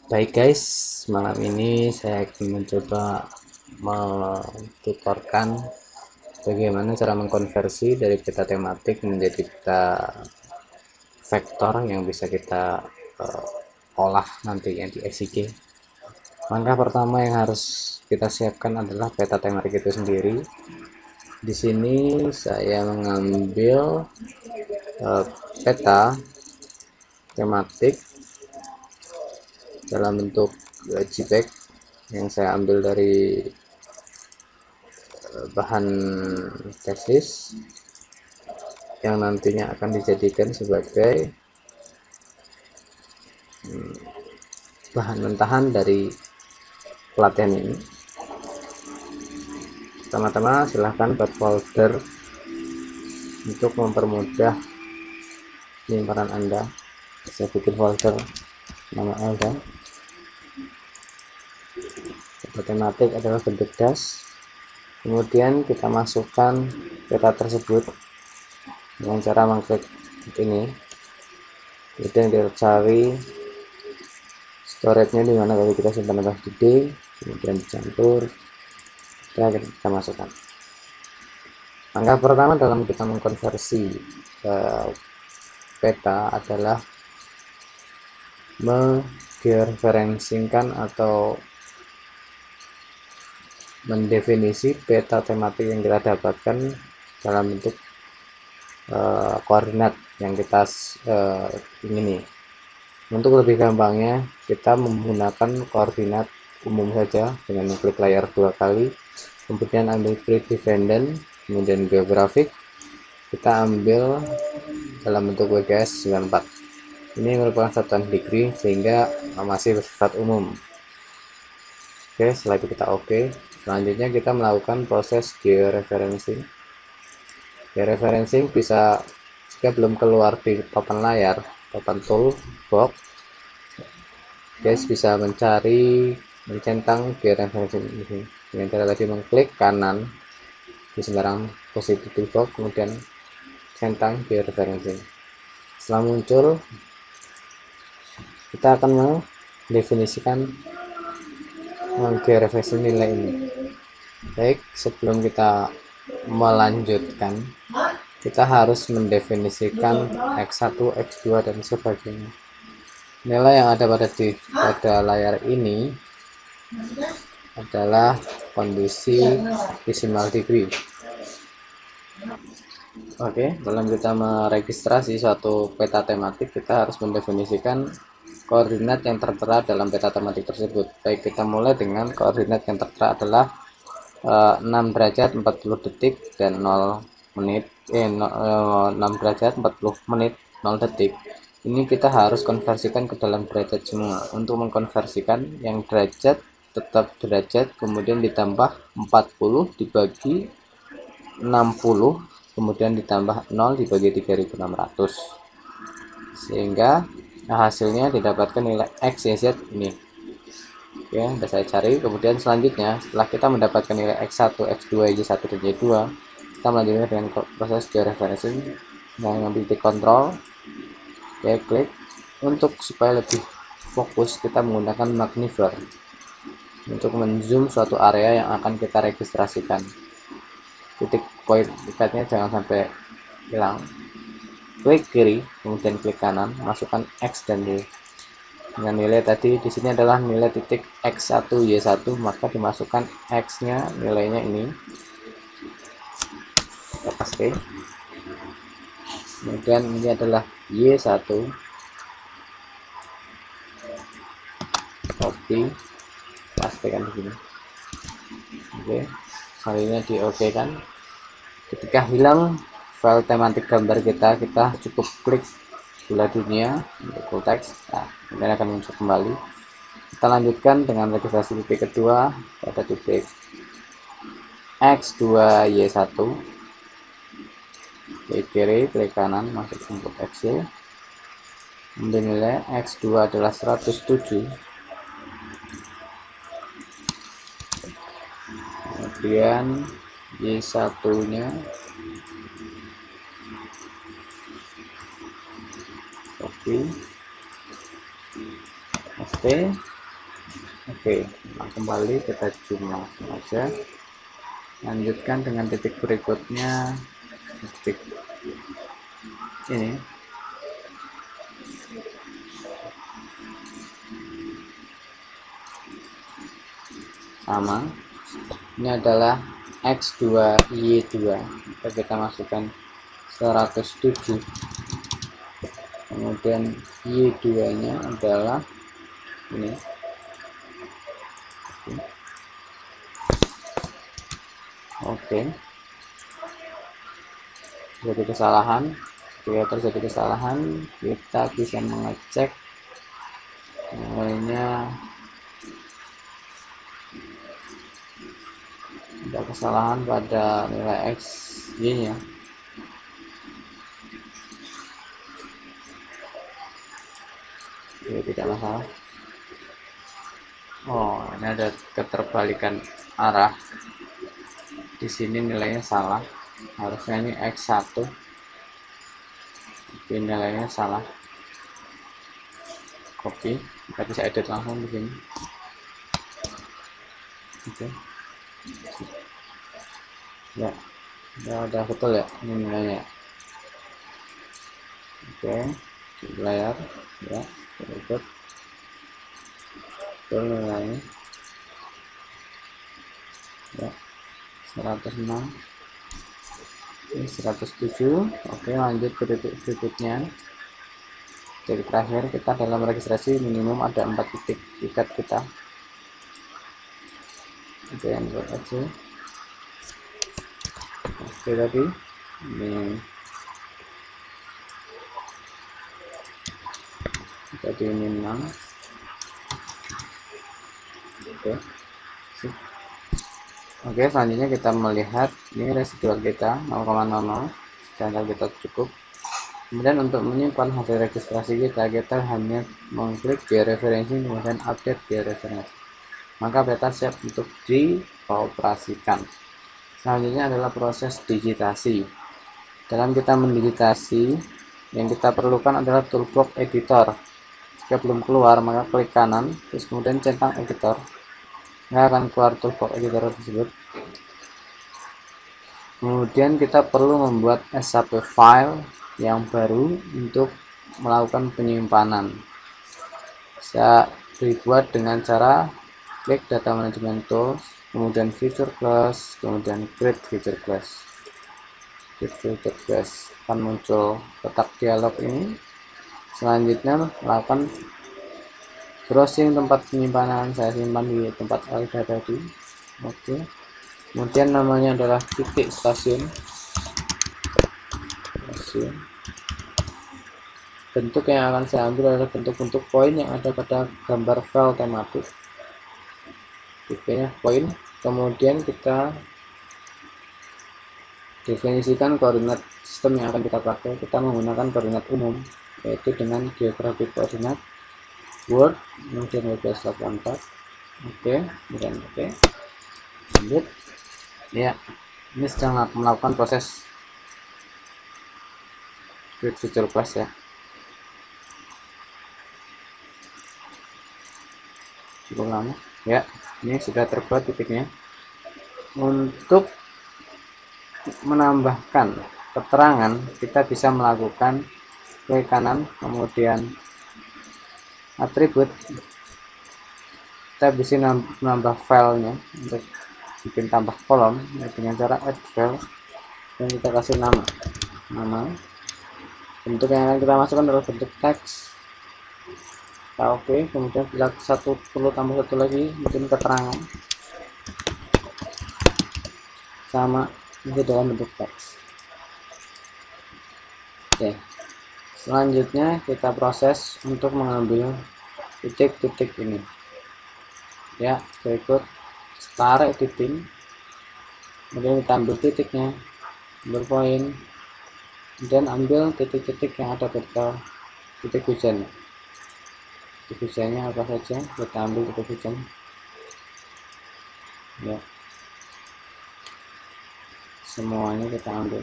Baik guys, malam ini saya akan mencoba mentutorkan bagaimana cara mengkonversi dari peta tematik menjadi peta vektor yang bisa kita olah nantinya di SIG. Langkah pertama yang harus kita siapkan adalah peta tematik itu sendiri. Di sini saya mengambil peta tematik dalam bentuk JPEG yang saya ambil dari bahan tesis yang nantinya akan dijadikan sebagai bahan mentahan dari pelatihan ini. Pertama-tama silahkan buat folder untuk mempermudah penyimpanan Anda. Saya bikin folder nama Anda. Peta tematik adalah bentuk das. Kemudian kita masukkan peta tersebut dengan cara mengklik ini. Kemudian kita cari storage-nya di mana, kalau kita simpan lebih gede, kemudian dicampur, kita masukkan. Langkah pertama dalam kita mengkonversi peta adalah menggeoreferensikan atau mendefinisi peta tematik yang kita dapatkan dalam bentuk koordinat yang kita ingini. Untuk lebih gampangnya kita menggunakan koordinat umum saja dengan klik layar 2 kali, kemudian ambil predependent, kemudian geografik, kita ambil dalam bentuk WGS 94. Ini merupakan satuan degree sehingga masih bersifat umum. Oke, setelah itu kita oke. Selanjutnya kita melakukan proses georeferencing. Georeferencing bisa, jika belum keluar di papan layar, papan toolbox, guys bisa mencentang georeferencing ini dengan cara tadi mengklik kanan di sembarang posisi toolbox, kemudian centang georeferencing. Setelah muncul, kita akan mendefinisikan menggeoreferencing nilai ini. Baik, sebelum kita melanjutkan, kita harus mendefinisikan X1, X2 dan sebagainya. Nilai yang ada pada layar ini adalah kondisi decimal degree. Oke, dalam kita meregistrasi suatu peta tematik, kita harus mendefinisikan koordinat yang tertera dalam peta tematik tersebut. Baik, kita mulai dengan koordinat yang tertera adalah 6 derajat 40 detik dan 0 menit 6 derajat 40 menit 0 detik. Ini kita harus konversikan ke dalam derajat semua. Untuk mengkonversikan yang derajat tetap derajat, kemudian ditambah 40 dibagi 60, kemudian ditambah 0 dibagi 3600, sehingga hasilnya didapatkan nilai X, Y, Z ini. Oke, sudah saya cari. Kemudian selanjutnya, setelah kita mendapatkan nilai X1, X2, Y1 dan Y2, kita melanjutkan dengan proses georeferencing dengan mengambil titik kontrol. Oke, klik. Untuk supaya lebih fokus, kita menggunakan magnifier untuk menzoom suatu area yang akan kita registrasikan. Titik poin dekatnya jangan sampai hilang. Klik kiri, kemudian klik kanan, masukkan X dan Y. Dengan nilai tadi di sini adalah nilai titik X1 Y1, maka dimasukkan X-nya, nilainya ini. Kita paste. Kemudian ini adalah Y1. Copy, pastekan begini. Oke, selanjutnya di OK kan. Ketika hilang file tematik gambar kita cukup klik bola dunia untuk full text. Nah, kemudian akan muncul kembali. Kita lanjutkan dengan registrasi titik kedua pada titik X2 Y1. Klik kiri, klik kanan, masuk untuk XY. Kemudian nilai X2 adalah 107. Kemudian Y1 nya copy, Oke. Oke, nah kembali kita zoom langsung aja, lanjutkan dengan titik berikutnya, titik ini sama, ini adalah X2 Y2, kita masukkan 107, kemudian Y2 nya adalah ini. Oke, jadi kesalahan. Jika terjadi kesalahan, kita bisa mengecek nilainya. Ada kesalahan pada nilai X Y nya. Oke, tidak masalah. Oh, ini ada keterbalikan arah. Di sini nilainya salah. Harusnya ini X1. Tapi nilainya salah. Copy. Kita bisa edit langsung di sini. Oke. Ya, udah betul ya ini nilainya. Oke, di layar ya, berikut betul nilainya ya, 106, ini 107. Oke, lanjut ke titik berikutnya. Titik terakhir, kita dalam registrasi minimum ada 4 titik ikat kita. Oke, buat aja. Oke, tadi ini jadi ini 6. Oke, selanjutnya kita melihat ini residual kita 0,00, standar kita cukup. Kemudian untuk menyimpan hasil registrasi kita hanya mengklik biaya referensi, kemudian update biaya referensi, maka peta siap untuk dioperasikan. Selanjutnya adalah proses digitasi. Dalam kita mendigitasi, yang kita perlukan adalah toolbox editor. Jika belum keluar, maka klik kanan, terus kemudian centang editor. Nggak akan keluar toolbox editor tersebut. Kemudian kita perlu membuat SAP file yang baru untuk melakukan penyimpanan. Bisa dibuat dengan cara klik data management tools, kemudian feature class, kemudian create feature class. Create feature class akan muncul kotak dialog ini. Selanjutnya lakukan browsing tempat penyimpanan. Saya simpan di tempat ALDA tadi. Oke, kemudian namanya adalah titik stasiun. Bentuk yang akan saya ambil adalah bentuk-bentuk poin yang ada pada gambar file tematik. Tipenya poin. Kemudian kita definisikan koordinat sistem yang akan kita pakai. Kita menggunakan koordinat umum, yaitu dengan geographic koordinat Word, kemudian 1284. Oke, kemudian oke. Lanjut. Ya, ini sedang melakukan proses create feature class ya. Cukup lama. Ya, ini sudah terbuat titiknya. Untuk menambahkan keterangan, kita bisa melakukan klik kanan, kemudian atribut. Kita bisa menambah filenya untuk bikin tambah kolom dengan cara add file, dan kita kasih nama. Bentuk yang akan kita masukkan adalah bentuk teks. Oke, kemudian kita perlu tambah satu lagi, mungkin keterangan sama ini dalam bentuk teks. Oke, selanjutnya kita proses untuk mengambil titik-titik ini ya. Berikut start editing, kemudian kita ambil titiknya, ambil poin, dan ambil titik-titik yang ada pada titik hujan. Titik hujannya apa saja, kita ambil titik hujan ya, semuanya kita ambil.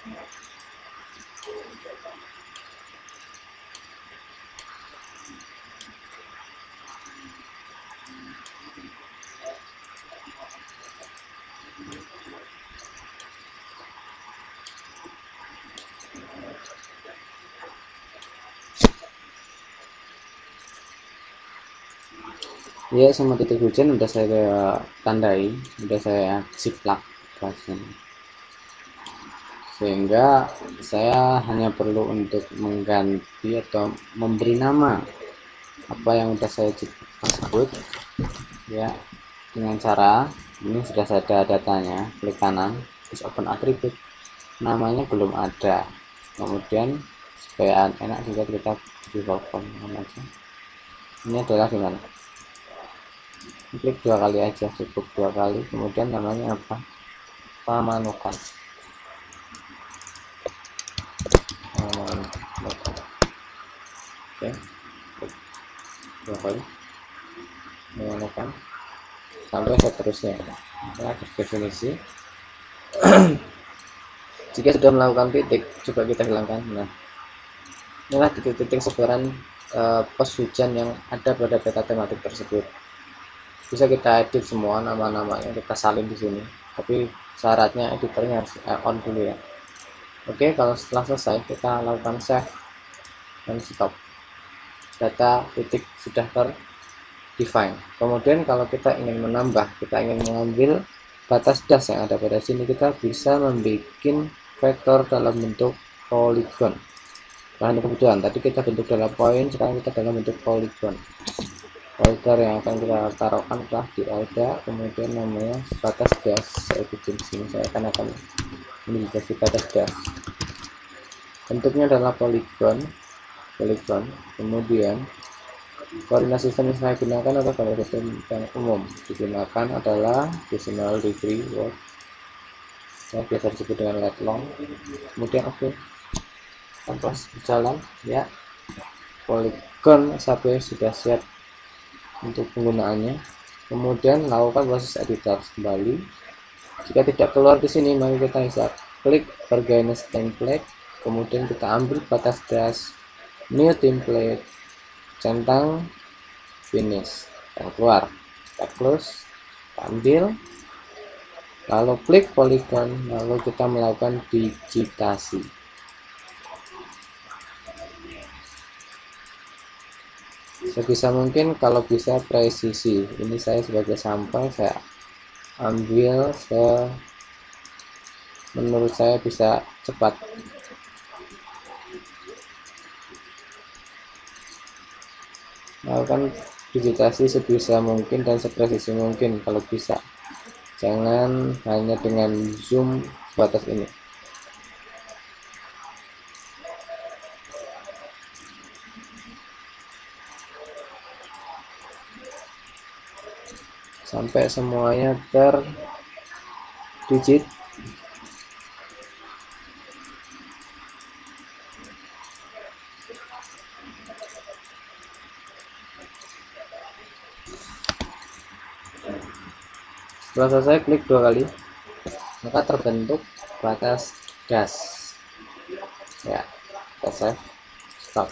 Ya, semua titik hujan udah saya tandai, udah saya ciplak sehingga saya hanya perlu untuk mengganti atau memberi nama apa yang udah saya sebut ya, dengan cara ini sudah ada datanya, klik kanan terus open attribute, namanya belum ada, kemudian supaya enak juga kita default aja. Ini adalah gimana, klik 2 kali aja, cukup 2 kali, kemudian namanya apa, Pamanukan. Oke, 2 kali Pamanukan sampai seterusnya. Nah, definisi jika sudah melakukan titik, coba kita hilangkan. Nah, inilah titik-titik sebaran pos hujan yang ada pada peta tematik tersebut. Bisa kita edit semua nama-namanya, kita salin di sini, tapi syaratnya editornya harus on dulu ya. Oke, kalau setelah selesai kita lakukan save dan stop. Data titik sudah define. Kemudian kalau kita ingin menambah, kita ingin mengambil batas das yang ada pada sini, kita bisa membuat vektor dalam bentuk polygon. Bahan kebutuhan tadi kita bentuk dalam poin, sekarang kita dalam bentuk polygon. Folder yang akan kita taruhkan telah ada, kemudian namanya batas das. Saya bikin di sini, saya akan mengindikasi batas das. Bentuknya adalah polygon. Kemudian koordinat sistem yang saya gunakan adalah koordinat sistem yang umum, digunakan adalah decimal degree world, yang biasa disebut dengan lat long. Kemudian oke, kanvas berjalan ya, polygon sampai sudah siap untuk penggunaannya. Kemudian lakukan proses editor kembali. Jika tidak keluar di sini, maka kita bisa klik organize template, kemudian kita ambil batas das, new template, centang, finish, dan keluar. Kita close, kita ambil, lalu klik polygon, lalu kita melakukan digitasi. Sebisa mungkin kalau bisa presisi. Ini saya sebagai sampel, saya ambil menurut saya bisa cepat. Lakukan digitasi sebisa mungkin dan sepresisi mungkin kalau bisa. Jangan hanya dengan zoom batas ini. Sampai semuanya terdigit. Setelah selesai, klik 2 kali, maka terbentuk batas das ya. Kita save, stop.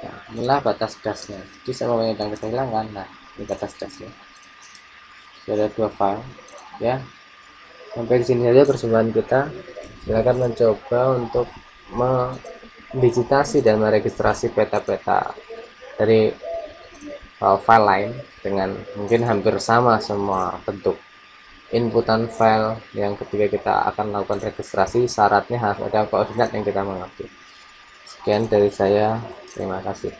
Nah, inilah batas dasnya. Jadi saya mau yang kita hilangkan. Nah, ini batas dasnya. Sudah ada 2 file ya. Sampai di sini saja perjumpaan kita. Silakan mencoba untuk mendigitasi dan meregistrasi peta-peta dari file lain dengan mungkin hampir sama semua bentuk inputan file yang ketika kita akan melakukan registrasi, syaratnya harus ada koordinat yang kita mengerti. Sekian dari saya, terima kasih.